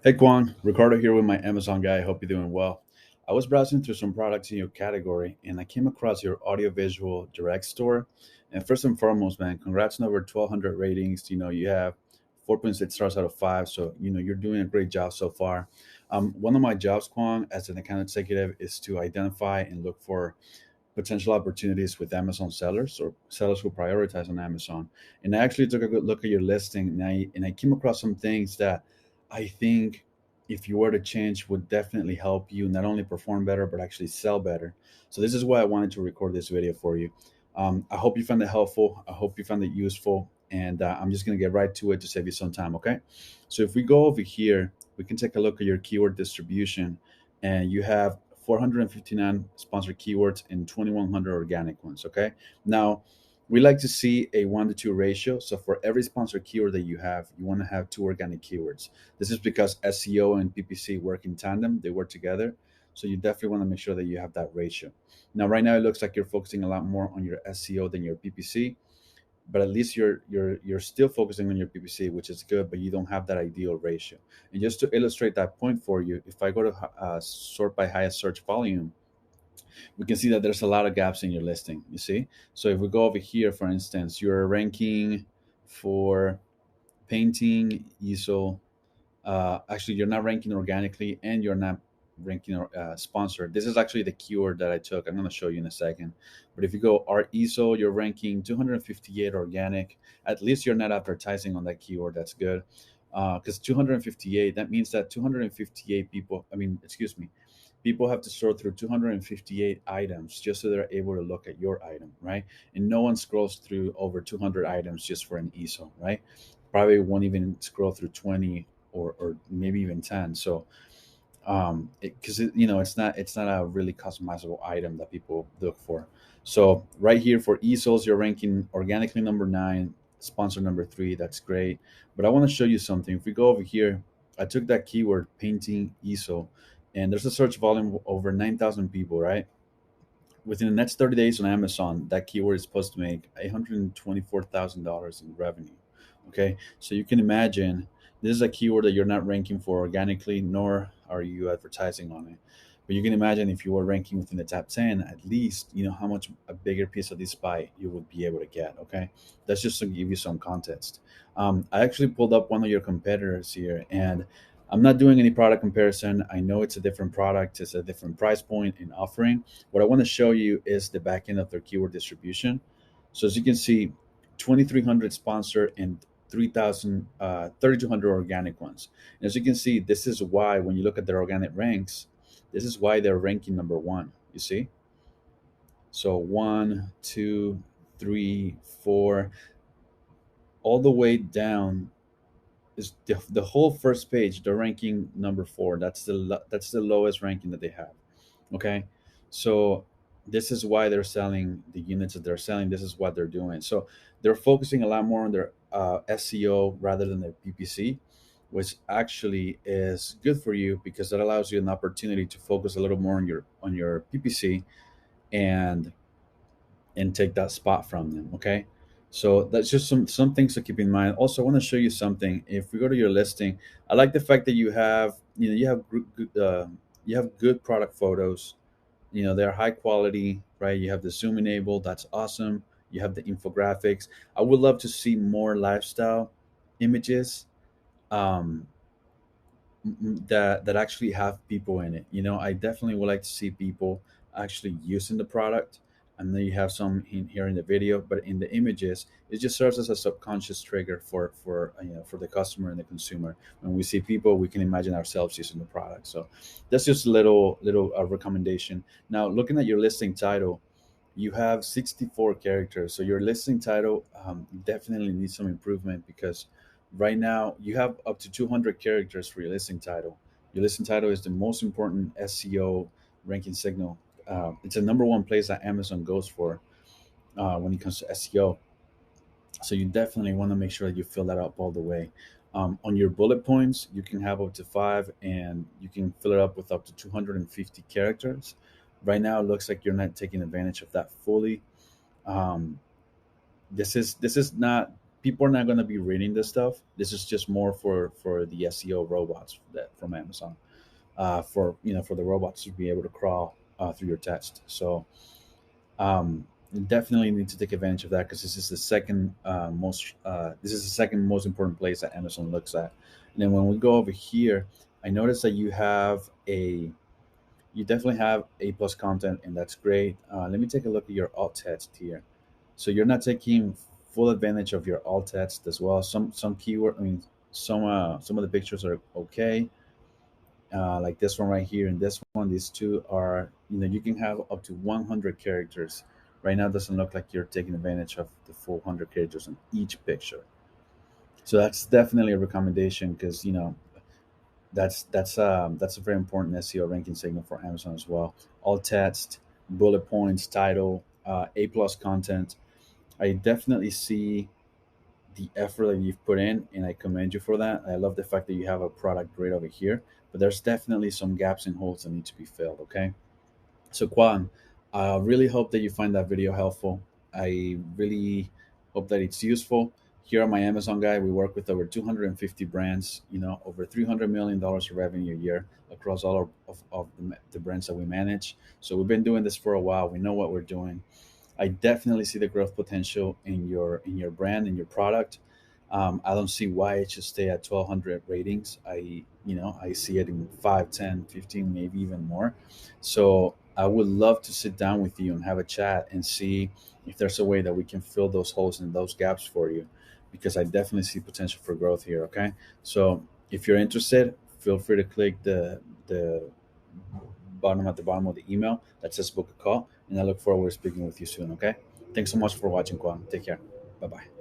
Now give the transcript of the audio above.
Hey Kwang, Ricardo here with my Amazon guy. Hope you're doing well. I was browsing through some products in your category and I came across your audiovisual direct store. And first and foremost, man, congrats on over 1,200 ratings. You have 4.6 stars out of 5. So, you're doing a great job so far. One of my jobs, Kwang, as an account executive is to identify and look for potential opportunities with Amazon sellers or sellers who prioritize on Amazon. And I actually took a good look at your listing and I came across some things that I think if you were to change would definitely help you not only perform better but actually sell better. So this is why I wanted to record this video for you. I hope you found it helpful. I hope you found it useful. And I'm just going to get right to it to save you some time. Okay. So if we go over here, we can take a look at your keyword distribution, and you have 459 sponsored keywords and 2,100 organic ones. Okay. Now, we like to see a 1 to 2 ratio. So for every sponsored keyword that you want to have two organic keywords. This is because SEO and PPC work in tandem, they work together. So you definitely want to make sure that you have that ratio. Now, right now, it looks like you're focusing a lot more on your SEO than your PPC, but at least you're still focusing on your PPC, which is good, but you don't have that ideal ratio. And just to illustrate that point for you, if I go to sort by highest search volume, we can see that there's a lot of gaps in your listing. You see, so if we go over here, for instance, you're ranking for painting, easel. Actually, you're not ranking organically, and you're not ranking sponsored. This is actually the keyword that I took. I'm going to show you in a second. But if you go art easel, you're ranking 258 organic. At least you're not advertising on that keyword. That's good. Because 258, that means that 258 people, I mean, excuse me, people have to sort through 258 items just so they're able to look at your item, right? And no one scrolls through over 200 items just for an easel, right? Probably won't even scroll through 20 or maybe even 10. So because it's not a really customizable item that people look for. So right here for easels, you're ranking organically number 9, sponsor number 3. That's great. But I want to show you something. If we go over here, I took that keyword painting easel, and there's a search volume of over 9,000 people, right? Within the next 30 days on Amazon, that keyword is supposed to make $824,000 in revenue. Okay, so you can imagine this is a keyword that you're not ranking for organically, nor are you advertising on it. But you can imagine if you were ranking within the top 10, at least you know how much a bigger piece of this pie you would be able to get. Okay, that's just to give you some context. I actually pulled up one of your competitors here, and I'm not doing any product comparison. I know it's a different product, it's a different price point and offering. What I want to show you is the back end of their keyword distribution. So as you can see, 2,300 sponsored and 3,200 organic ones. And as you can see, this is why when you look at their organic ranks, this is why they're ranking number one. You see, so one, two, three, four, all the way down is the whole first page. They're ranking number 4. That's the lowest ranking that they have. Okay, so this is why they're selling the units that they're selling. This is what they're doing. So they're focusing a lot more on their SEO rather than their PPC, which actually is good for you because that allows you an opportunity to focus a little more on your PPC and take that spot from them. Okay, so that's just some things to keep in mind. Also, I want to show you something. If we go to your listing, I like the fact that you have good product photos. They're high quality, right? You have the zoom enabled. That's awesome. You have the infographics. I would love to see more lifestyle images, um, that actually have people in it. I definitely would like to see people actually using the product. And then you have some in here in the video, but in the images, it just serves as a subconscious trigger for the customer and the consumer. When we see people, we can imagine ourselves using the product. So that's just a little recommendation. Now, looking at your listing title, you have 64 characters. So your listing title definitely needs some improvement because right now you have up to 200 characters for your listing title. Your listing title is the most important SEO ranking signal. It's a number one place that Amazon goes for when it comes to SEO. So you definitely want to make sure that you fill that up all the way. On your bullet points, you can have up to 5, and you can fill it up with up to 250 characters. Right now, it looks like you're not taking advantage of that fully. Um, this is not people are not going to be reading this stuff. This is just more for the SEO robots that from Amazon, for for the robots to be able to crawl through your text. So you definitely need to take advantage of that, because this is the second most important place that Amazon looks at. And then when we go over here, I noticed that you definitely have A plus content, and that's great. Let me take a look at your alt text here. So you're not taking full advantage of your alt text as well. Some keyword, I mean, some of the pictures are okay, like this one right here and this one. These two are, you can have up to 100 characters. Right now, it doesn't look like you're taking advantage of the full 100 characters in each picture. So that's definitely a recommendation, because that's a very important SEO ranking signal for Amazon as well. Alt text, bullet points, title, A plus content. I definitely see the effort that you've put in, and I commend you for that. I love the fact that you have a product right over here, but there's definitely some gaps and holes that need to be filled. Okay, so Kwan, I really hope that you find that video helpful. I really hope that it's useful. Here on my Amazon guy, we work with over 250 brands, over $300 million of revenue a year across all of the brands that we manage. So we've been doing this for a while. We know what we're doing. I definitely see the growth potential in your brand and your product. I don't see why it should stay at 1,200 ratings. I see it in 5, 10, 15, maybe even more. So I would love to sit down with you and have a chat and see if there's a way that we can fill those holes and those gaps for you, because I definitely see potential for growth here. Okay, so if you're interested, feel free to click the bottom at the bottom of the email that says book a call, and I look forward to speaking with you soon. Okay, thanks so much for watching, Kwan. Take care. Bye bye.